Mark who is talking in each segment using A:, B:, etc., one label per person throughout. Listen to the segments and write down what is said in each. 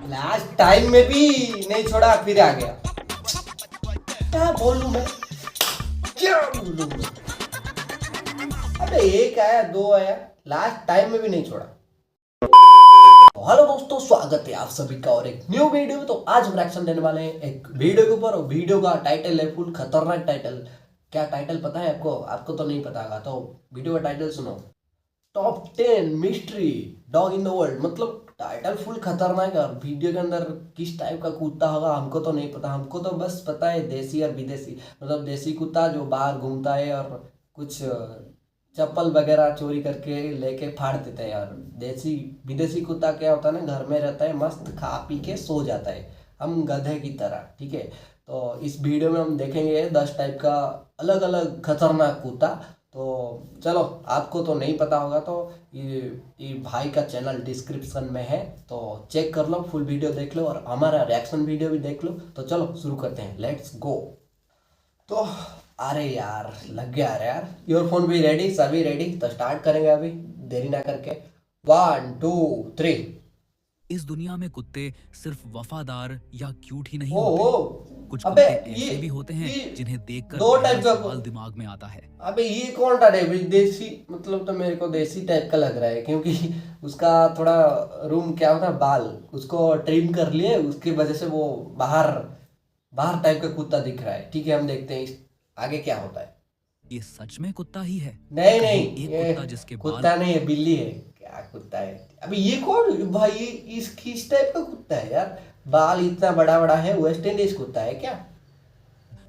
A: Last time में भी नहीं छोड़ा, फिर आ गया। क्या बोलूं मैं, क्या बोलूं मैं? अबे एक आया, दो आया, लास्ट टाइम में भी नहीं छोड़ा। हेलो दोस्तों, स्वागत है आप सभी का और एक न्यू वीडियो में। तो आज हम रिएक्शन देने वाले हैं एक वीडियो के ऊपर, और वीडियो का टाइटल है फुल खतरनाक टाइटल। क्या टाइटल पता है आपको? आपको तो नहीं पता होगा, तो वीडियो का टाइटल सुनो। Top 10 mystery dog in the world. मतलब टाइटल फुल खतरनाक है, और वीडियो के अंदर किस टाइप का कुत्ता होगा हमको तो नहीं पता। हमको तो बस पता है देसी और विदेशी। मतलब देसी कुत्ता जो बाहर घूमता है और कुछ चप्पल वगैरह चोरी करके लेके फाड़ देते हैं। और देसी विदेशी कुत्ता क्या होता है ना, घर में रहता है, मस्त खा पी के सो जाता है, हम गधे की तरह। ठीक है, तो इस वीडियो में हम देखेंगे 10 टाइप का अलग अलग खतरनाक कुत्ता। तो चलो, आपको तो नहीं पता होगा तो ये भाई का चैनल डिस्क्रिप्शन में है, तो चेक कर लो, फुल वीडियो देख लो और हमारा रिएक्शन वीडियो भी देख लो। तो चलो शुरू करते हैं, लेट्स गो। तो अरे यार, लग गया। अरे यार, योर फोन भी रेडी, सभी रेडी, तो स्टार्ट करेंगे अभी, देरी ना करके। 1 2 3।
B: इस दुनिया में कुत्ते सिर्फ वफादार या क्यूट ही नहीं
A: ओ
B: होते। कुछ
A: अबे
B: कुत्ते ऐसे भी होते हैं
A: ये
B: जिन्हें देखकर
A: दो
B: पहला
A: टाइप का
B: सवाल दिमाग में आता है।
A: अबे ये कौन सा टाइप? देसी मतलब तो मेरे को देसी टाइप का लग रहा है, क्योंकि उसका थोड़ा रूम क्या होता है, बाल उसको ट्रिम कर लिए, उसकी वजह से वो बाहर बाहर टाइप का कुत्ता दिख रहा है। ठीक है, हम देखते हैं आगे क्या होता है।
B: ये सच में कुत्ता ही है?
A: नहीं
B: कहीं
A: नहीं,
B: एक
A: ये
B: कुत्ता जिसके बाल
A: कुत्ता नहीं है, बिल्ली है। क्या कुत्ता है? अबे ये कौन भाई? किस टाइप का कुत्ता है यार? बाल इतना बड़ा बड़ा है, वेस्ट इंडीज कुत्ता है क्या?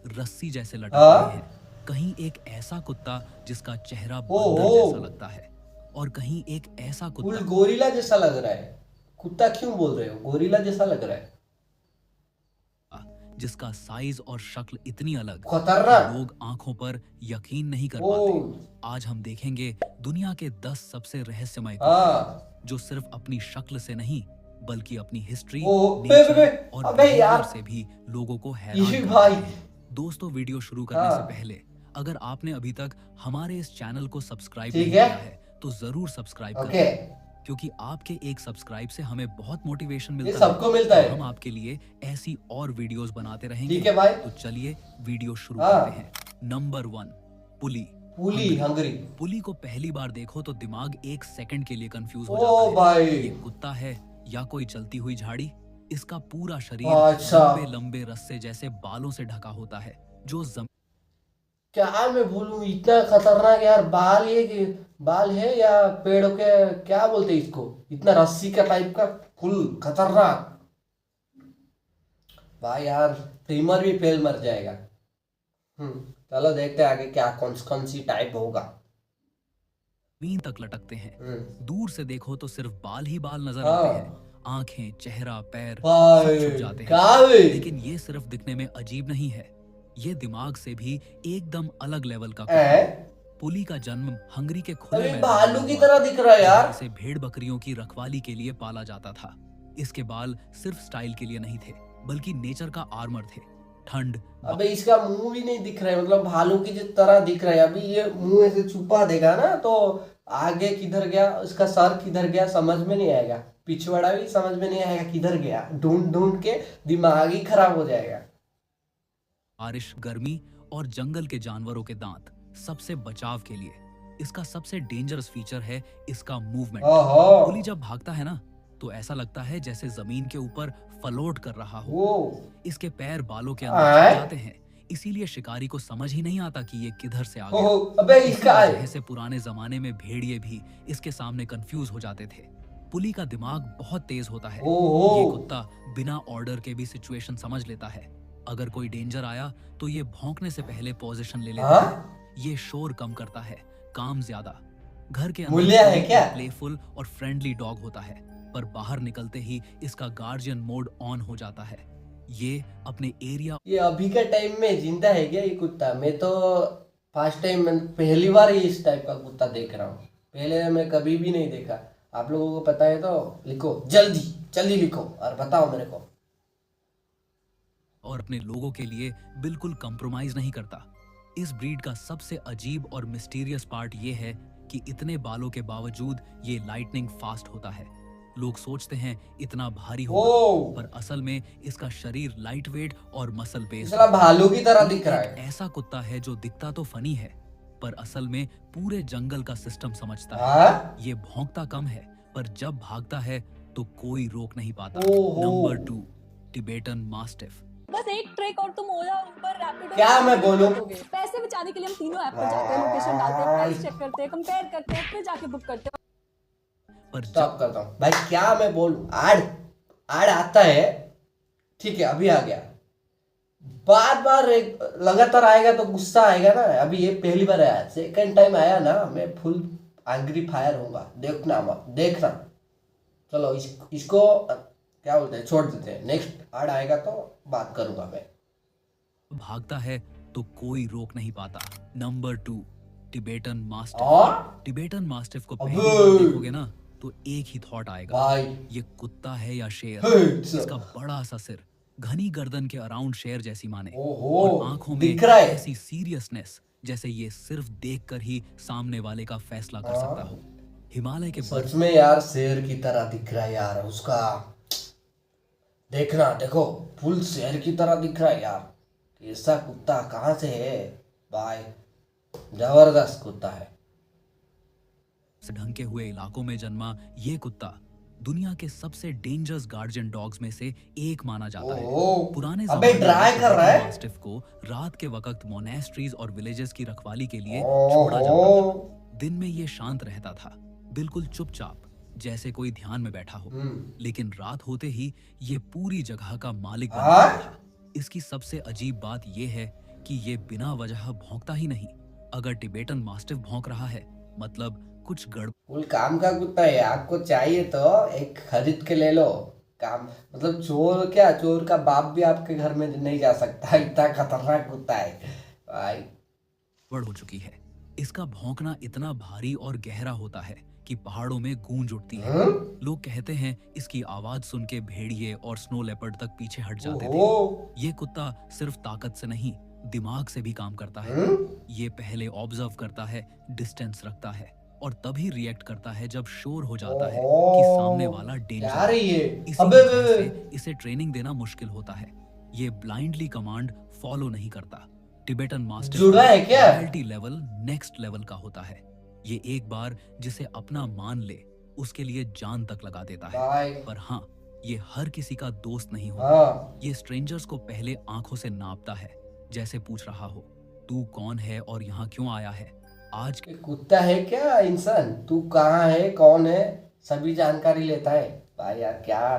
B: रस्सी जैसे लटक
A: हाँ।
B: रहे हैं। कहीं एक ऐसा कुत्ता जिसका चेहरा
A: ओ
B: बंदर
A: हो,
B: जैसा लगता है, और कहीं एक ऐसा
A: फुल
B: कुत्ता
A: गोरिल्ला जैसा लग रहा है। कुत्ता क्यों बोल रहे हो? गोरिल्ला जैसा लग रहा है।
B: जिसका साइज और शक्ल इतनी अलग कि
A: खतरनाक।
B: लोग आंखों पर यकीन नहीं कर
A: ओ
B: पाते। आज हम देखेंगे दुनिया के 10 सबसे रहस्यमय कुत्ते,
A: हाँ।
B: जो सिर्फ अपनी शक्ल से नहीं बल्कि अपनी हिस्ट्री,
A: ओ
B: नेचर और
A: अबे
B: बिहेवियर
A: यार,
B: से भी लोगों को
A: ये
B: हैरान कर
A: भाई।
B: देते हैं। दोस्तों, वीडियो शुरू करने से
A: हाँ
B: पहले अगर आपने अभी तक हमारे इस चैनल को सब्सक्राइब
A: ठीक
B: नहीं
A: है,
B: किया है तो जरूर सब्सक्राइब कर
A: ओके।
B: लें, क्योंकि आपके एक सब्सक्राइब से हमें बहुत मोटिवेशन
A: ये
B: मिलता है
A: सबको मिलता
B: और
A: है।
B: हम आपके लिए ऐसी और वीडियोस बनाते रहेंगे।
A: ठीक है भाई।
B: तो चलिए वीडियो शुरू
A: हाँ।
B: करते हैं। नंबर 1, पुली।
A: पुली हंगरी।
B: पुली को पहली बार देखो तो दिमाग एक सेकंड के लिए कंफ्यूज हो
A: ओ
B: जाता है।
A: भाई।
B: ये कुत्ता है या कोई चलती हुई झाड़ी? इसका पूरा शरीर
A: अच्छा,
B: लंबे लंबे रस्से जैसे बालों से ढका होता है, जो
A: क्या मैं बोलूं, इतना खतरनाक यार। बाल ये बाल है या पेड़ों के, क्या बोलते हैं इसको, इतना रस्सी का टाइप का, फुल खतरनाक। भाई यार, ट्रिमर भी फेल मर जाएगा। चलो देखते हैं आगे क्या कौन सी टाइप होगा।
B: जमीन तक लटकते हैं।
A: हम्म।
B: दूर से देखो तो सिर्फ बाल ही बाल नजर आते हैं।
A: हाँ
B: आंखें, चेहरा, पैर सब
A: भाई,
B: छुप जाते हैं।
A: क्या भाई?
B: लेकिन ये सिर्फ दिखने में अजीब नहीं है, ये दिमाग से भी एकदम अलग लेवल का कुत्ता
A: है?
B: है। पुली का जन्म हंगरी के खुले
A: अभी
B: मैदान
A: भालू
B: में
A: की
B: हुआ
A: तरह
B: था,
A: दिख रहा है
B: जहां
A: यार।
B: इसे भेड़ बकरियों की रखवाली के लिए पाला जाता था। इसके बाल सिर्फ स्टाइल के लिए नहीं थे, बल्कि नेचर का आर्मर थे। ठंड,
A: अबे इसका मुंह भी नहीं दिख रहा है, मतलब भालू की जिस तरह दिख रहा है। अभी ये मुंह ऐसे छुपा देगा ना, तो आगे किधर गया, उसका सर किधर गया समझ में नहीं आएगा, पिछवाड़ा भी समझ में नहीं आएगा किधर गया, ढूंढ ढूंढ के दिमाग ही खराब हो जाएगा।
B: बारिश, गर्मी और जंगल के जानवरों के दांत सबसे बचाव के लिए। इसका सबसे डेंजरस फीचर है इसका मूवमेंट।
A: ओहो।
B: पुली जब भागता है ना, तो ऐसा लगता है जैसे जमीन के ऊपर फ्लोट कर रहा हो।
A: वो
B: इसके पैर बालों के अंदर
A: आए?
B: छुप जाते हैं, इसीलिए शिकारी को समझ ही नहीं आता कि ये किधर से आ
A: ओहो,
B: गया।
A: अबे
B: इसी
A: इसका
B: वजह से पुराने जमाने में भेड़िए भी इसके सामने कंफ्यूज हो जाते थे। पुली का दिमाग बहुत तेज होता है।
A: ओहो।
B: ये कुत्ता बिना ऑर्डर के भी सिचुएशन समझ लेता है। अगर कोई डेंजर आया तो ये भौंकने से पहले पोजीशन ले लेता है।
A: हाँ,
B: ये शोर कम करता है, काम ज्यादा। घर के
A: मूल्य है
B: अंदर
A: क्या?
B: प्लेफुल और फ्रेंडली डॉग होता है, पर बाहर निकलते ही इसका गार्जियन मोड ऑन हो जाता है। ये अपने एरिया
A: ये अभी के टाइम में जिंदा है क्या ये कुत्ता? मैं तो फर्स्ट टाइम, पहली बार ही इस टाइप का कुत्ता देख रहा हूँ। पहले मैं कभी भी नहीं देखा। आप लोगों को पता है तो लिखो, जल्दी जल्दी लिखो और बताओ मेरे को।
B: और अपने लोगों के लिए बिल्कुल कंप्रोमाइज नहीं करता। इस ब्रीड का सबसे अजीब और मिस्टीरियस पार्ट ये है कि इतने बालों के बावजूद ये लाइटनिंग फास्ट होता है। लोग सोचते हैं इतना भारी होगा,
A: ओ
B: पर असल में इसका शरीर लाइट वेट और मसल बेस्ड
A: साला भालू की तरह
B: ये
A: दिख रहा
B: एक
A: है।
B: ऐसा कुत्ता है जो दिखता तो फनी है, पर असल में पूरे जंगल का सिस्टम समझता है।
A: हाँ
B: ये भौंकता कम है, पर जब भागता है तो कोई रोक नहीं पाता।
A: ओहो।
B: Number 2, Tibetan mastiff.
C: बस एक ट्रिक और तुम ओला उबर रैपिडो
A: क्या मैं बोलूं?
C: पैसे बचाने के लिए हम तीनों ऐप पर जाते हैं, लोकेशन डालते हैं, प्राइस चेक करते हैं, कंपेयर करते हैं, फिर जाके बुक करते हैं।
B: पर
A: स्टॉप करता हूँ भाई, क्या मैं बोलूं? आड़ आड़ आता है, ठीक है अभी आ गया, बार बार एक लगातार आएगा तो गुस्सा आएगा ना। अभी ये पहली बार आया, सेकंड टाइम आया ना मैं फुल एंग्री फायर होऊंगा, देखना मत देखना। चलो इसको क्या बोलते हैं, छोड़ देते हैं, नेक्स्ट आड़ आएगा तो बात करूंगा मैं।
B: भागता है तो कोई रोक नहीं पाता। Number 2, Tibetan mastiff.
A: और
B: टिबेटन मास्टिफ को
A: अबे।
B: पहली बार देखोगे ना तो एक ही थॉट आएगा,
A: भाई
B: ये कुत्ता है या शेर।
A: हेट्स।
B: इसका बड़ा सा सिर, घनी गर्दन के अराउंड शेर जैसी माने,
A: ओहो,
B: और आंखों में
A: दिख रहा है।
B: ऐसी सीरियसनेस जैसे ये सिर्फ देखकर ही सामने वाले का फैसला कर सकता हो। हिमालय के
A: सच में यार शेर की तरह दिख रहा है यार उसका, देखना देखो फुल शेर की तरह दिख रहा है यार। ऐसा कुत्ता कहाँ से है भाई, जबरदस्त कुत्ता है।
B: ढंके हुए इलाकों में जन्मा ये कुत्ता दुनिया के सबसे डेंजरस गार्जियन डॉग्स में से एक माना जाता है।
A: ओहो,
B: पुराने
A: अबे
B: जमाने
A: ड्राई
B: में
A: कर रहा है।
B: मास्टिफ को रात के वक्त मोनेस्ट्रीज और विलेजेस की रखवाली के लिए छोड़ा जाता
A: ओहो।
B: था। दिन में ये शांत रहता था, बिल्कुल चुपचाप, जैसे कोई ध्यान में बैठा हो। लेकिन रात होते ही ये पूरी जगह का मालिक बन
A: हाँ?
B: जाता था। इसकी सबसे अजीब बात यह है कि ये बिना वजह भौंकता ही नहीं। अगर टिबेटन मास्टिफ भौंक रहा है मतलब कुछ गड़बड़।
A: फुल काम का कुत्ता है, आपको चाहिए तो एक खरीद के ले लो। काम मतलब चोर, क्या चोर का बाप भी आपके घर में नहीं जा सकता, इतना खतरनाक कुत्ता है भाई।
B: हो चुकी है। इसका भौंकना इतना भारी और गहरा होता है कि पहाड़ों में गूंज उठती है। लोग कहते हैं इसकी आवाज सुन के भेड़िए और स्नो लेपर्ड तक पीछे हट जाते थे।
A: ओहो।
B: ये कुत्ता सिर्फ ताकत से नहीं, दिमाग से भी काम करता है। ये पहले ऑब्जर्व करता है, डिस्टेंस रखता है, और तभी रिएक्ट करता है जब शोर हो जाता है कि सामने वाला डेंजर
A: क्या रही है?
B: इसी
A: अबे
B: वजह
A: बे,
B: से इसे ट्रेनिंग देना मुश्किल होता है। ये ब्लाइंडली कमांड फॉलो नहीं करता। टिबेटन मास्टिफ
A: जुड़ा है क्या?
B: लॉयल्टी लेवल नेक्स्ट लेवल का होता है। ये एक बार जिसे अपना मान ले उसके लिए जान तक लगा देता है।
A: भाई
B: पर हाँ, ये हर किसी का दोस्त नहीं होता।
A: हाँ,
B: ये स्ट्रेंजर्स को पहले आंखों से नापता है, जैसे पूछ रहा हो तू कौन है और यहाँ क्यों आया है। आज
A: ये कुत्ता है क्या इंसान? तू कहाँ है, कौन है, सभी जानकारी लेता है भाई यार। क्या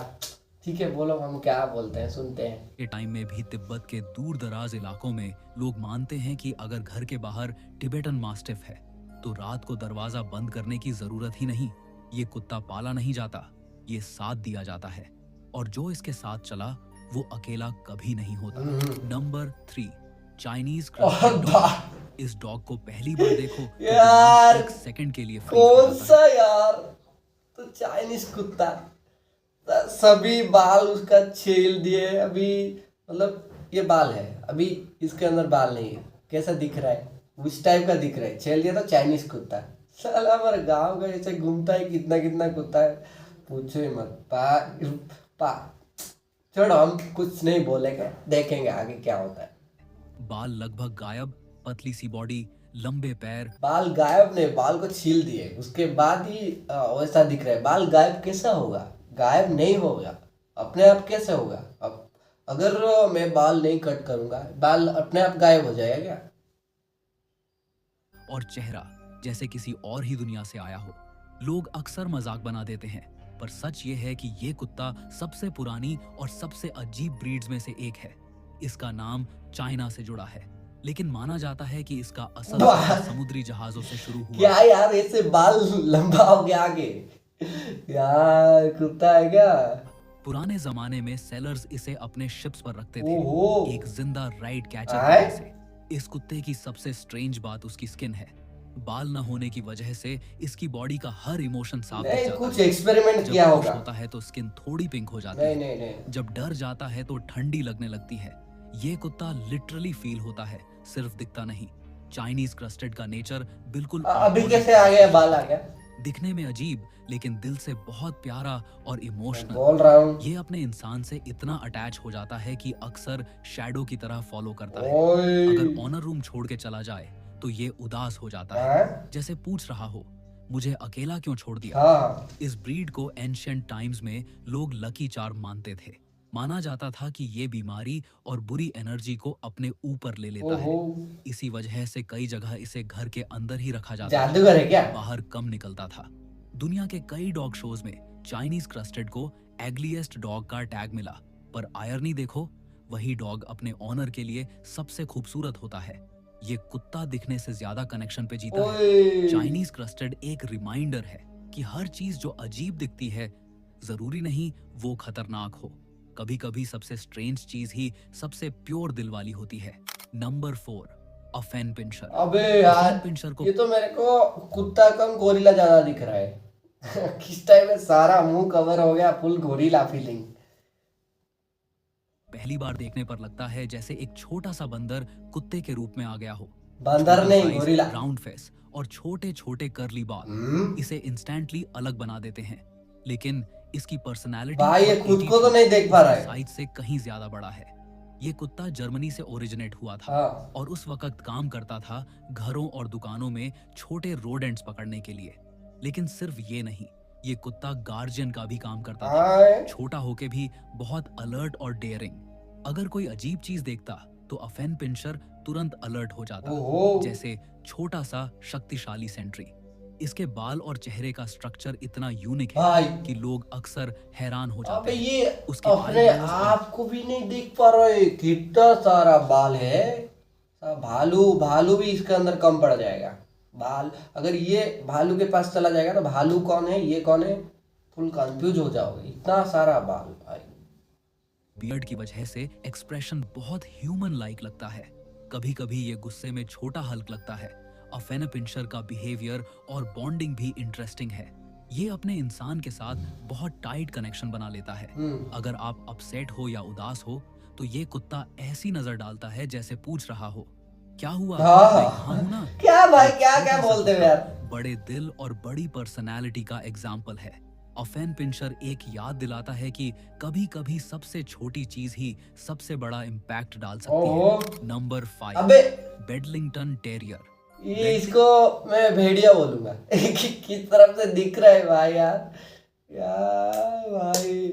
A: ठीक है, बोलो हम क्या बोलते हैं, सुनते हैं।
B: के टाइम में भी तिब्बत के दूर दराज इलाकों में लोग मानते हैं कि अगर घर के बाहर टिबेटन मास्टिफ है तो रात को दरवाजा बंद करने की जरूरत ही नहीं। ये कुत्ता पाला नहीं जाता, ये साथ दिया जाता है, और जो इसके साथ चला वो अकेला कभी नहीं होता। नंबर 3, चाइनीज इस डॉग को पहली बार देखो तो
A: यार,
B: दिमाग एक सेकंड के लिए freeze
A: कौन
B: हो जाता
A: सा यार? तो चाइनीज कुत्ता, सभी बाल उसका छील दिए अभी, मतलब ये बाल है अभी, इसके अंदर बाल नहीं है। कैसा दिख रहा है, उस टाइप का दिख रहा है, छील दिया तो चाइनीज कुत्ता। साला हमारे गांव का ऐसे घूमता है, कितना कितना कुत्ता है, पूछो ही मत। पा छोड़ो, हम कुछ नहीं बोलेंगे, देखेंगे आगे क्या होता है।
B: बाल लगभग गायब, पतली सी बॉडी, लंबे पैर।
A: बाल गायब नहीं, बाल को छील दिए उसके बाद ही वैसा दिख रहा है। बाल गायब कैसा होगा? गायब नहीं होगा, अपने आप कैसे होगा? अब अगर मैं बाल नहीं कट करूंगा, बाल अपने आप गायब हो जाएगा क्या?
B: और चेहरा जैसे किसी और ही दुनिया से आया हो। लोग अक्सर मजाक बना देते हैं, पर सच ये है कि ये कुत्ता सबसे पुरानी और सबसे अजीब ब्रीड्स में से एक है। इसका नाम चाइना से जुड़ा है, लेकिन माना जाता है कि इसका असल
A: वाह!
B: समुद्री जहाजों से शुरू हुआ।
A: क्या यार, ऐसे बाल लंबा हो गया आगे यार, कुत्ता है क्या?
B: पुराने जमाने में सेलर्स इसे अपने शिप्स पर रखते थे,
A: ओहो।
B: एक जिंदा राइड कैचर
A: आए?
B: की तरह से। इस कुत्ते की सबसे स्ट्रेंज बात उसकी स्किन है। बाल न होने की वजह से इसकी बॉडी का हर इमोशन साफ दिख
A: नहीं,
B: जाता
A: कुछ
B: है।
A: एक्सपेरिमेंट
B: जब
A: किया
B: खुश
A: होगा।
B: होता है तो स्किन थोड़ी पिंक हो जाती
A: नहीं
B: है,
A: नहीं नहीं,
B: जब डर जाता है तो ठंडी लगने लगती है। ये कुत्ता लिटरली फील होता है, सिर्फ दिखता नहीं। चाइनीज क्रस्टेड का नेचर बिल्कुल
A: अभी कैसे आ गया, बाल आ गया?
B: दिखने में अजीब लेकिन दिल से बहुत प्यारा और
A: मैं
B: इमोशनल।
A: बोल रहा हूँ।
B: ये अपने इंसान से इतना अटैच हो जाता है कि अक्सर शैडो की तरह फॉलो करता है।
A: ओए।
B: अगर ऑनर रूम छोड़ के चला जाए तो ये उदास हो जाता है,
A: हाँ?
B: जैसे पूछ रहा हो मुझे अकेला क्यों छोड़ दिया।
A: हाँ।
B: इस ब्रीड को एंशिएंट टाइम्स में लोग लकी चार्म मानते थे। माना जाता था कि ये बीमारी और बुरी एनर्जी को अपने ऊपर ले लेता है।
A: ओहो।
B: इसी वजह से कई जगह इसे घर के अंदर ही रखा जाता था,
A: जादूगर है क्या?
B: बाहर कम निकलता था। दुनिया के कई डॉग शोज में चाइनीज क्रस्टेड को एग्लीएस्ट डॉग का टैग मिला, पर आयरनी देखो, वही डॉग अपने ऑनर के लिए सबसे खूबसूरत होता है। ये कुत्ता दिखने से ज्यादा कनेक्शन पे जीता है।
A: ओए।
B: चाइनीज क्रस्टेड एक रिमाइंडर है कि हर चीज जो अजीब दिखती है जरूरी नहीं वो खतरनाक हो। कभी कभी सबसे स्ट्रेंज चीज ही सबसे प्योर दिल वाली होती है। नंबर 4, अ फेन पिंचर।
A: अबे यार,
B: पिंचर को
A: ये तो मेरे को कुत्ता कम गोरिल्ला ज्यादा दिख रहा है। किस टाइम में सारा मुंह कवर हो गया, फुल गोरिल्ला फीलिंग।
B: पहली बार देखने पर लगता है जैसे एक छोटा सा बंदर कुत्ते के रूप में आ गया हो।
A: बंदर नहीं, गोरिल्ला।
B: राउंड फेस और छोटे छोटे कर्ली बाल इसे इंस्टेंटली अलग बना देते हैं। लेकिन इसकी पर्सनालिटी
A: भाई ये खुद को तो नहीं देख पा रहा है।
B: साइज से कहीं ज्यादा बड़ा है। ये कुत्ता जर्मनी से ओरिजिनेट हुआ था।
A: हाँ।
B: और उस वक्त काम करता था घरों और दुकानों में छोटे रोडेंट्स पकड़ने के लिए। लेकिन सिर्फ ये नहीं, ये कुत्ता गार्जियन का भी काम करता था।
A: हाँ।
B: छोटा होके भी बहुत अलर्ट और डेयरिंग। अगर कोई अजीब चीज देखता तो अफेन पिंचर तुरंत अलर्ट हो जाता,
A: ओहो।
B: जैसे छोटा सा शक्तिशाली सेंट्री। इसके बाल और चेहरे का स्ट्रक्चर इतना यूनिक है
A: भाई।
B: कि लोग अक्सर हैरान हो
A: अबे
B: जाते हैं।
A: ये
B: उसके
A: अपने
B: eyebrows
A: आप को भी नहीं देख पा रहे, कितना सारा बाल है। भालू भालू भी इसके अंदर कम पड़ जाएगा। भाल अगर ये भालू के पास चला जाएगा तो भालू कौन है, ये कौन है, फुल कंफ्यूज हो जाओगे, इतना सारा बाल भाई।
B: बियर्ड की वजह से एक्सप्रेशन बहुत ह्यूमन लाइक लगता है। कभी कभी ये गुस्से में छोटा हल्क लगता है। अफेन पिंचर का बिहेवियर और बॉन्डिंग भी इंटरेस्टिंग है। ये अपने इंसान के साथ बहुत टाइट कनेक्शन बना लेता है। अगर आप अपसेट हो या उदास हो तो ये कुत्ता ऐसी नजर डालता है जैसे पूछ रहा हो क्या हुआ,
A: हाँ।
B: मैं यहाँ हूं ना।
A: क्या भाई, क्या
B: छोटा
A: क्या
B: सा
A: बोलते हो
B: कुत्ता
A: यार।
B: बड़े दिल और बड़ी पर्सनालिटी का एग्जाम्पल है। अफेन पिंचर एक याद दिलाता है कि कभी कभी सबसे छोटी चीज ही सबसे बड़ा इम्पैक्ट डाल सकती
A: ओहो।
B: है। नंबर 5,
A: अबे
B: बेडलिंगटन टेरियर।
A: ये इसको मैं भेड़िया बोलूंगा। किस तरफ से दिख रहा है भाई यार, यार भाई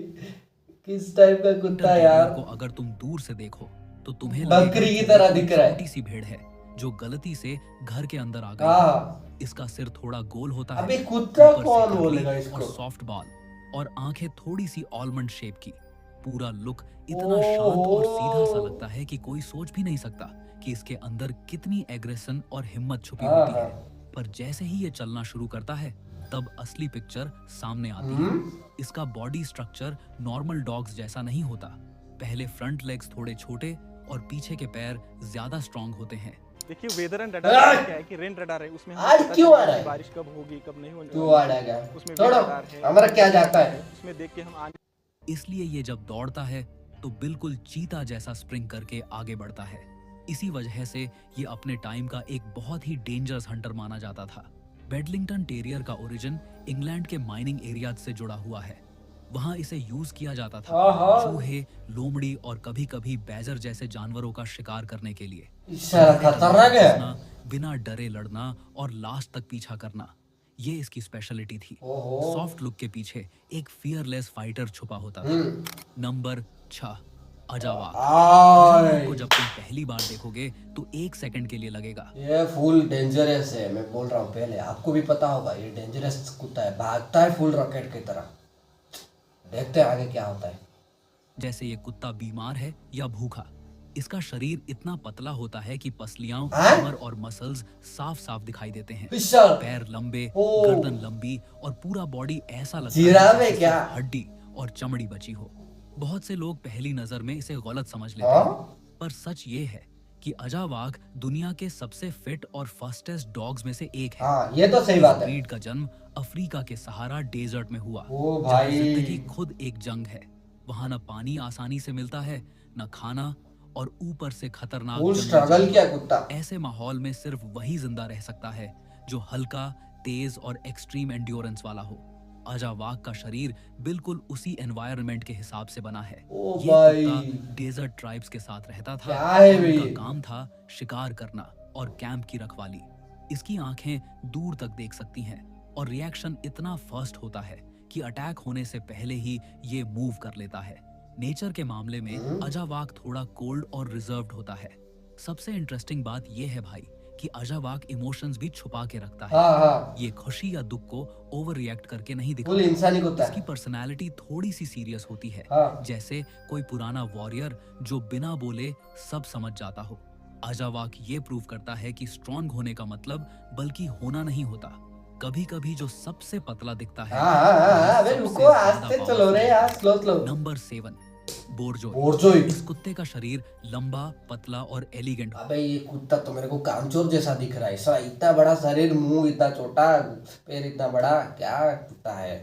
A: किस टाइप का कुत्ता है यार।
B: को अगर तुम दूर से देखो तो तुम्हें
A: बकरी
B: लगेगा
A: की
B: कि
A: तरह
B: ये कोई
A: दिख रहा है।
B: छोटी सी भेड़ है जो गलती से घर के अंदर आ गई।
A: हाँ।
B: इसका सिर थोड़ा गोल होता है,
A: अबे कुत्ता
B: ऊपर से
A: कौन
B: curly
A: बोलेगा
B: और
A: इसको।
B: सॉफ्ट बाल और आंखें थोड़ी सी आलमंड शेप की। पूरा लुक इतना शांत और सीधा सा लगता है कि कोई सोच भी नहीं सकता कि इसके अंदर कितनी एग्रेशन और हिम्मत छुपी
A: हाँ,
B: होती है।
A: हाँ।
B: पर जैसे ही ये चलना शुरू करता है तब असली पिक्चर सामने आती है। इसका बॉडी स्ट्रक्चर नॉर्मल डॉग्स जैसा नहीं होता। पहले फ्रंट लेग्स थोड़े छोटे और पीछे के पैर ज्यादा स्ट्रॉन्ग होते हैं।
D: देखिए वेदर एंड रडार क्या है कि रेन रडार है, उसमें
A: आज क्यों आ रहा है?
D: बारिश कब होगी कब नहीं होगी,
A: क्यों आ रहा है,
D: उसमें
A: छोड़ो,
D: radar है,
A: हमारा क्या जाता है।
D: उसमें देख के हम आने।
B: इसलिए ये जब दौड़ता है तो बिल्कुल चीता जैसा स्प्रिंग करके आगे बढ़ता है। इसी वजह से ये अपने टाइम का एक बहुत ही डेंजरस हंटर माना जाता था। बेडलिंगटन टेरियर का ओरिजिन इंग्लैंड के माइनिंग एरियाज से जुड़ा हुआ है। वहां इसे यूज किया जाता था
A: हाँ।
B: चूहे, लोमड़ी और कभी कभी बैजर जैसे जानवरों का शिकार करने के लिए।
A: सारा खतरनाक है।
B: घुसना, बिना डरे लड़ना और लास्ट तक पीछा करना, ये इसकी स्पेशलिटी थी।
A: ओहो।
B: सॉफ्ट लुक के पीछे एक फियरलेस फाइटर छुपा होता था। नंबर 6, अजावा। को जब तुम पहली बार देखोगे तो 1 सेकंड के लिए लगेगा
A: ये फुल डेंजरस है, मैं बोल रहा हूँ पहले, आपको भी पता होगा ये डेंजरस कुत्ता है, भागता है फुल रॉकेट की तरह। देखते हैं आगे क्या होता है।
B: जैसे ये कुत्ता बीमार है या भूखा। इसका शरीर इतना पतला होता है कि पसलियां,
A: हाँ?
B: कमर और मसल्स साफ साफ दिखाई देते हैं।
A: विशाल।
B: पैर लंबे,
A: ओ।
B: गर्दन लंबी और पूरा बॉडी ऐसा लगता
A: जिराफ
B: है
A: है
B: जैसे
A: क्या?
B: सिर्फ हड्डी और चमड़ी बची हो। बहुत से लोग पहली नजर में इसे गलत समझ लेते
A: हाँ?
B: हैं, पर सच ये है कि अजावाक दुनिया के सबसे फिट और फास्टेस्ट डॉग्स में से एक है।
A: हाँ ये तो सही बात है।
B: ब्रीड का जन्म अफ्रीका के सहारा डेजर्ट में हुआ,
A: ओ
B: जहाँ
A: भाई।
B: जिंदगी खुद एक जंग है। वहाँ न पानी आसानी से मिलता है, न खाना, और ऊपर से खतरनाक
A: फुल
B: जंगली
A: स्ट्रगल
B: जानवर।
A: किया कुत्ता।
B: ऐसे माहौल में सिर्फ वही जिंदा रह सकता है जो हल्का, तेज और एक्सट्रीम एंड्योरेंस वाला हो। अजावाक का शरीर बिल्कुल उसी एनवायरनमेंट के हिसाब से बना है।
A: ओ
B: ये
A: भाई।
B: कुत्ता डेजर्ट ट्राइब्स के साथ रहता था।
A: क्या है
B: और
A: भाई?
B: उनका काम था शिकार करना और कैंप की रखवाली। इसकी आंखें दूर तक देख सकती हैं और रिएक्शन इतना फास्ट होता है कि अटैक होने से पहले ही ये मूव कर लेता है। नेचर के मामले में अजावाक थोड़ा कोल्ड और रिजर्व्ड होता है। सबसे इंटरेस्टिंग बात यह है भाई कि अजावाक इमोशंस भी छुपा के रखता है।
A: हाँ हाँ,
B: ये खुशी या दुख को ओवर रिएक्ट करके नहीं
A: फुल
B: दिखाता।
A: इंसानी कुत्ता
B: इसकी
A: है।
B: पर्सनालिटी थोड़ी सी सीरियस होती है,
A: हाँ।
B: जैसे कोई पुराना वॉरियर जो बिना बोले सब समझ जाता हो। अजावाक ये प्रूव करता है कि स्ट्रॉन्ग होने का मतलब बल्कि होना नहीं होता। कभी कभी जो सबसे पतला दिखता है
A: हाँ हाँ हाँ,
B: वही
A: अबे
B: सबसे
A: रुको,
B: ज्यादा
A: आस्ते चलो
B: powerful
A: रे
B: है।
A: यार, स्लो स्लो।
B: नंबर 7, बोरजोई।
A: बोरजोई।
B: इस कुत्ते का शरीर लंबा, पतला और एलिगेंट
A: अबे ये कुत्ता तो मेरे को कामचोर जैसा दिख रहा है। ऐसा इतना बड़ा शरीर, मुंह इतना छोटा, पैर इतना बड़ा, क्या कुत्ता है?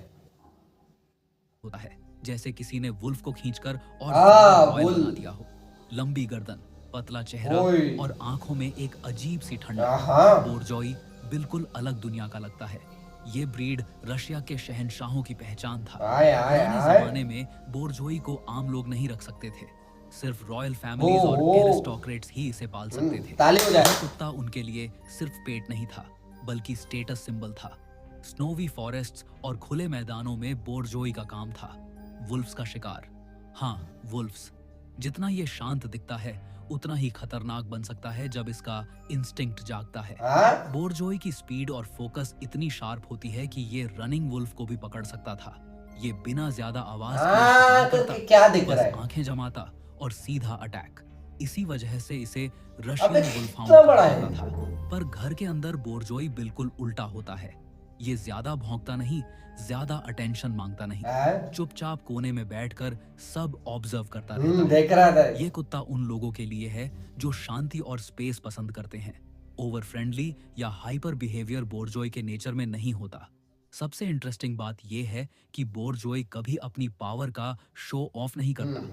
B: होता है, जैसे किसी ने वुल्फ को खींचकर और
A: हाँ,
B: ज्यादा रॉयल
A: वुल्फ।
B: बना दिया हो। लंबी गर्दन, पतला चेहरा
A: ओए।
B: और आंखों में एक अजीब सी ठंडक।
A: हाँ।
B: बोरजोई बिल्कुल अलग दुनिया का लगता है। ये ब्रीड रशिया के शहंशाहों की पहचान था।
A: आए आए
B: पुराने
A: आए।
B: जमाने में बोरजोई को आम लोग नहीं रख सकते थे। सिर्फ रॉयल फैमिलीज और
A: ओहो।
B: एरिस्टोक्रेट्स ही इसे पाल सकते थे।
A: ताली हो जाए।
B: ये कुत्ता उनके लिए सिर्फ पेट नहीं था, बल्कि स्टेटस सिंबल था। स्नोवी फॉरेस्ट्स और खुले मैदानों में बोरजोई का काम था वुल्फ्स का शिकार। हाँ, वुल्फ्स। जितना ये शांत दिखता है उतना ही खतरनाक बन सकता है जब इसका इंस्टिंक्ट जागता है।
A: हाँ?
B: बोरजोई की स्पीड और फोकस इतनी शार्प होती है कि ये रनिंग वुल्फ को भी पकड़ सकता था। ये बिना ज्यादा आवाज के
A: हाँ,
B: शिकार करता,
A: क्या दिख
B: बस
A: रहा है?
B: आंखें जमाता और सीधा अटैक। इसी वजह से इसे
A: अबे
B: रशियन वुल्फ
A: कितना
B: हाउंड
A: बड़ा
B: कहा
A: है?
B: जाता था। पर घर के अंदर बोरजोई बिल्कुल उल्टा होता है। ये ज्यादा भौंकता नहीं, ज्यादा अटेंशन मांगता नहीं।
A: हाँ?
B: चुपचाप कोने में बैठकर सब ऑब्जर्व करता रहता है।
A: देख रहा था।
B: ये कुत्ता उन लोगों के लिए है जो शांति और स्पेस पसंद करते हैं। ओवर फ्रेंडली या हाइपर बिहेवियर बोरजोई के नेचर में नहीं होता। सबसे इंटरेस्टिंग बात यह है कि बोरजोई कभी अपनी पावर का शो ऑफ नहीं करता।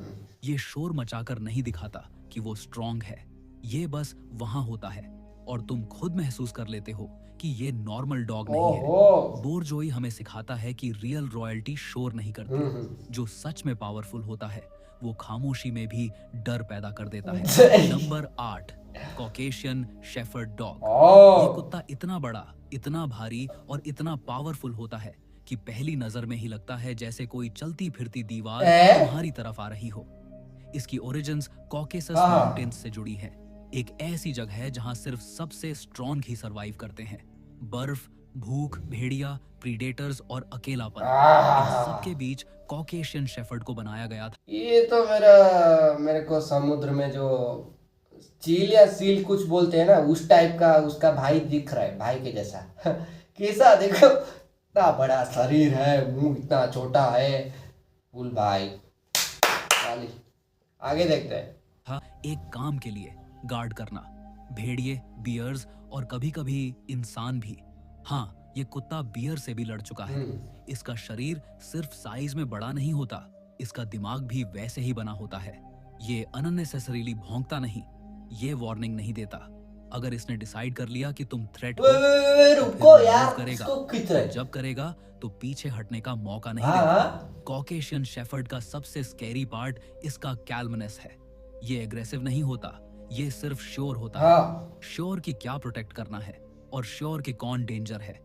B: ये शोर मचाकर नहीं दिखाता कि वो स्ट्रांग है। ये बस वहां होता है और तुम खुद महसूस कर लेते हो कि ये नॉर्मल डॉग नहीं है।
A: ओहो।
B: बोरजोई हमें सिखाता है कि रियल रॉयल्टी शोर नहीं करती। जो सच में पावरफुल होता है वो खामोशी में भी डर पैदा कर देता है। Number 8, Caucasian shepherd dog. ये
A: ओह।
B: कुत्ता इतना बड़ा, इतना भारी और इतना पावरफुल होता है कि पहली नजर में ही लगता है जैसे कोई चलती फिरती दीवार तुम्हारी तरफ आ रही हो। इसकी ओरिजिन्स कॉकेसस
A: हाँ।
B: माउंटेन्स से जुड़ी है। एक ऐसी जगह है जहां सिर्फ सबसे स्ट्रॉन्ग ही सरवाइव करते हैं। बर्फ, भूख, भेड़िया, प्रीडेटर्स और अकेलापन, इन सबके बीच कॉकेशियन शेफर्ड को बनाया गया था।
A: ये तो मेरे को समुद्र में जो चील या सील कुछ बोलते हैं ना, उस टाइप का उसका भाई दिख रहा है, भाई के जैसा। कैसा देखो, इतना बड़ा शरीर है, मुंह इतना छोटा है। फुल भाई। चलिए, आगे देखते हैं।
B: था एक काम के लिए गार्ड करना, भेड़िए, बियर्स और कभी-कभी इंसान भी। हाँ, ये कुत्ता बियर से भी लड़ चुका है। इसका शरीर सिर्फ साइज में बड़ा नहीं होता, इसका दिमाग भी वैसे ही बना होता है। ये अननेसेसरीली भौंकता नहीं, ये वार्निंग नहीं देता। अगर इसने डिसाइड कर लिया कि तुम थ्रेट हो, तो
A: रुको
B: फिर
A: यार,
B: move करेगा।
A: इसको खींच रहे।
B: जब करेगा तो पीछे हटने का मौका नहीं
A: हाँ,
B: देगा।
A: हाँ।
B: कॉकेशियन शेफर्ड का सबसे स्कैरी पार्ट इसका कैल्मनेस है। ये एग्रेसिव नहीं होता, ये सिर्फ श्योर होता है।
A: हाँ।
B: श्योर कि क्या प्रोटेक्ट करना है और श्योर कि कौन डेंजर है।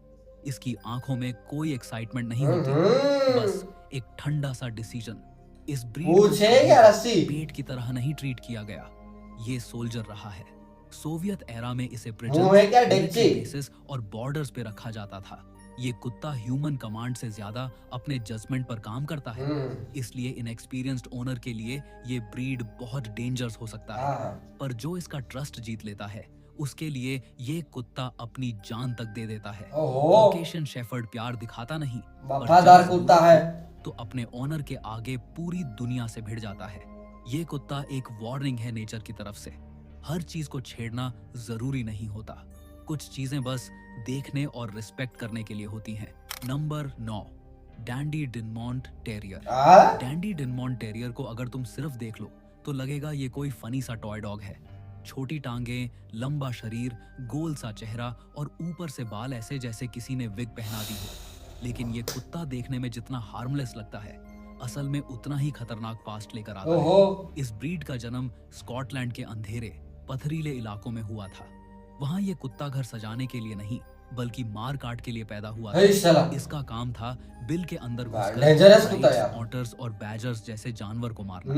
B: इसकी आंखों में कोई एक्साइटमेंट नहीं होती, बस एक ठंडा सा डिसीजन। इस ब्रीड को
A: पूछे
B: कभी
A: क्या रस्सी?
B: पेट की तरह नहीं ट्रीट किया गया। ये सोल्जर रहा है। सोवियत एरा में इसे
A: मुंह है क्या,
B: मिलिट्री
A: डेक्ची?
B: बेसिस और बॉर्डर्स पे रखा जाता था। ये कुत्ता ह्यूमन कमांड से ज्यादा अपने जजमेंट पर काम करता है। इसलिए इनएक्सपीरियंस्ड ओनर के लिए ये ब्रीड बहुत डेंजरस हो सकता है।
A: हाँ।
B: पर जो इसका ट्रस्ट जीत लेता है उसके लिए ये कुत्ता अपनी जान तक दे देता है।
A: ओहो।
B: कॉकेशियन शेफर्ड प्यार दिखाता नहीं, पर
A: वफादार
B: जब
A: कुत्ता
B: जरूरत
A: है।
B: हो तो अपने ओनर के आगे पूरी दुनिया से भिड़ जाता है। ये कुत्ता एक वार्निंग है नेचर की तरफ से। हर चीज को छेड़ना जरूरी नहीं होता, कुछ चीजें बस देखने और रिस्पेक्ट करने के लिए होती हैं। Number 9, Dandie Dinmont terrier.
A: हाँ?
B: डैंडी डिनमॉन्ट टेरियर को अगर तुम सिर्फ देख लो तो लगेगा ये कोई फनी सा टॉय डॉग है। छोटी टांगें, लंबा शरीर, गोल सा चेहरा और ऊपर से बाल ऐसे जैसे किसी ने विग पहना दी हो। लेकिन ये कुत्ता देखने में जितना हार्मलेस लगता है, असल में उतना ही खतरनाक पास्ट लेकर आता है। इस ब्रीड का जन्म स्कॉटलैंड के अंधेरे, पथरीले इलाकों में हुआ था। वहाँ ये कुत्ता घर सजाने के लिए नहीं, बल्कि मार काट के लिए पैदा हुआ था। इसका काम था बिल के अंदर घुसकर ऑटर्स और बैजर्स जैसे जानवर को मारना।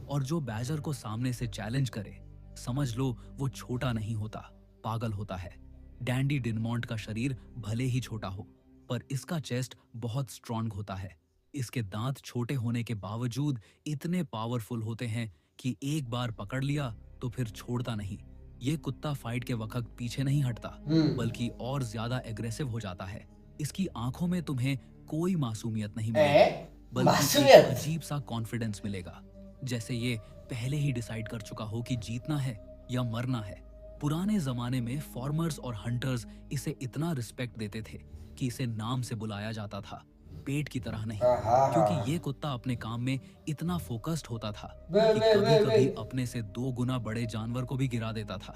B: और जो बैजर को सामने से चैलेंज करे, समझ लो वो छोटा नहीं होता, पागल होता है। डैंडी डिनमॉन्ट का शरीर भले ही छोटा हो, पर इसका चेस्ट बहुत स्ट्रॉन्ग होता है। इसके दांत छोटे होने के बावजूद इतने पावरफुल होते हैं कि एक बार पकड़ लिया तो फिर छोड़ता नहीं। ये कुत्ता फाइट के वक्त पीछे नहीं हटता, बल्कि और ज्यादा एग्रेसिव हो जाता है। इसकी आंखों में तुम्हें कोई मासूमियत नहीं मिलेगी, बल्कि एक अजीब सा कॉन्फिडेंस मिलेगा, जैसे ये पहले ही डिसाइड कर चुका हो कि जीतना है या मरना है। पुराने जमाने में फार्मर्स और हंटर्स इसे इतना रिस्पेक्ट देते थे कि इसे नाम से बुलाया जाता था, पेट की तरह नहीं, क्योंकि ये कुत्ता अपने काम में इतना फोकस्ड होता था कि कभी-कभी अपने से 2 गुना बड़े जानवर को भी गिरा देता था।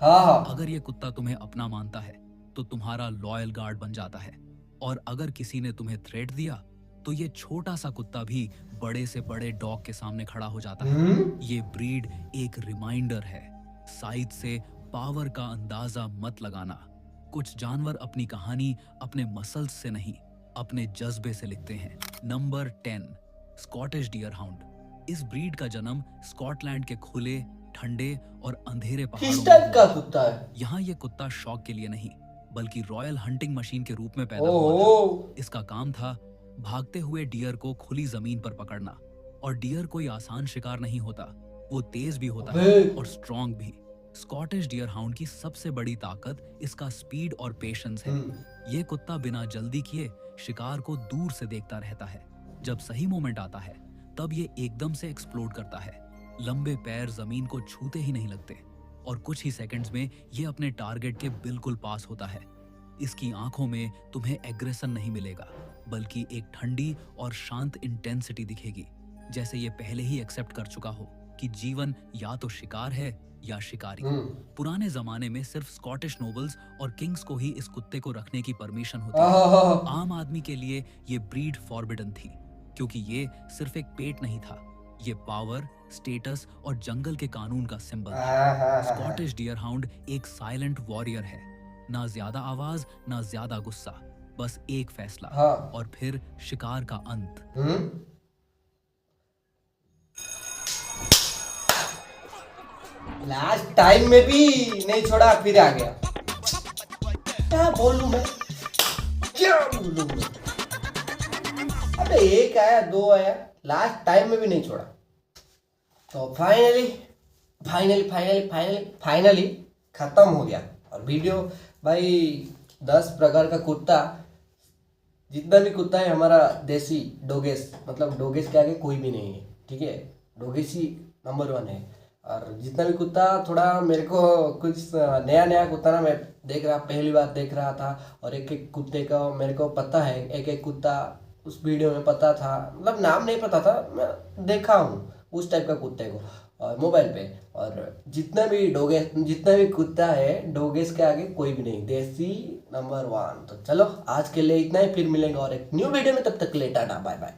B: अगर ये कुत्ता तुम्हें अपना मानता है तो तुम्हारा लॉयल गार्ड बन जाता है, और अगर किसी ने तुम्हें थ्रेट दिया तो ये छोटा सा कुत्ता भी बड़े से बड़े डॉग के सामने खड़ा हो जाता है। ये ब्रीड एक रिमाइंडर है, साइज से पावर का अंदाजा मत लगाना। कुछ जानवर अपनी कहानी अपने मसल्स से नहीं, अपने जज्बे से लिखते हैं। Number 10, Scottish deerhound. इस ब्रीड का जन्म स्कॉटलैंड के खुले, ठंडे और अंधेरे पहाड़ों में
A: का कुत्ता है।
B: यहाँ ये कुत्ता शौक के लिए नहीं, बल्कि रॉयल हंटिंग मशीन के रूप में पैदा हुआ था। इसका काम था भागते हुए डियर को खुली जमीन पर पकड़ना। और डियर कोई आसान शिकार नहीं होता, वो तेज भी होता है और स्ट्रॉन्ग भी। स्कॉटिश डियर हाउंड की सबसे बड़ी ताकत इसका स्पीड और पेशेंस है। ये कुत्ता बिना जल्दी किए शिकार को दूर से देखता रहता है। जब सही मोमेंट आता है तब ये एकदम से एक्सप्लोड करता है। लंबे पैर जमीन को छूते ही नहीं लगते और कुछ ही सेकंड्स में ये अपने टारगेट के बिल्कुल पास होता है। इसकी आंखों में तुम्हें एग्रेशन नहीं मिलेगा, बल्कि एक ठंडी और शांत इंटेंसिटी दिखेगी, जैसे ये पहले ही एक्सेप्ट कर चुका हो कि जीवन या तो शिकार है या शिकारी। पुराने जमाने में सिर्फ स्कॉटिश नोबल्स और किंग्स को ही इस कुत्ते को रखने की परमिशन होती थी। आम आदमी के लिए ये ब्रीड फॉरबिडन थी, क्योंकि ये सिर्फ एक पेट नहीं था, ये पावर, स्टेटस और जंगल के कानून का सिंबल था। स्कॉटिश डियर हाउंड एक साइलेंट वॉरियर है, ना ज्यादा आवाज ना ज्यादा गुस्सा, बस एक फैसला और फिर शिकार का अंत।
A: लास्ट टाइम में भी नहीं छोड़ा, फिर आ गया। क्या बोलूं मैं, क्या बोलूं मैं? अबे एक आया, 2 आया, लास्ट टाइम में भी नहीं छोड़ा। तो फाइनली खत्म हो गया। और वीडियो भाई 10 प्रकार का कुत्ता, जितना भी कुत्ता है हमारा देसी डोगेस, मतलब डोगेस के आगे कोई भी नहीं है, ठीक है। डोगेस ही नंबर 1 है। और जितना भी कुत्ता, थोड़ा मेरे को कुछ नया कुत्ता ना मैं देख रहा, पहली बार देख रहा था। और एक एक कुत्ते का मेरे को पता है, एक एक कुत्ता उस वीडियो में पता था, मतलब नाम नहीं पता था, मैं देखा हूँ उस टाइप का कुत्ते को और मोबाइल पे। और जितना भी कुत्ता है डोगेस के आगे कोई भी नहीं, देसी नंबर 1। तो चलो आज के लिए इतना ही, फिर मिलेंगे और एक न्यू वीडियो में, तब तक लेटा ना, बाय बाय।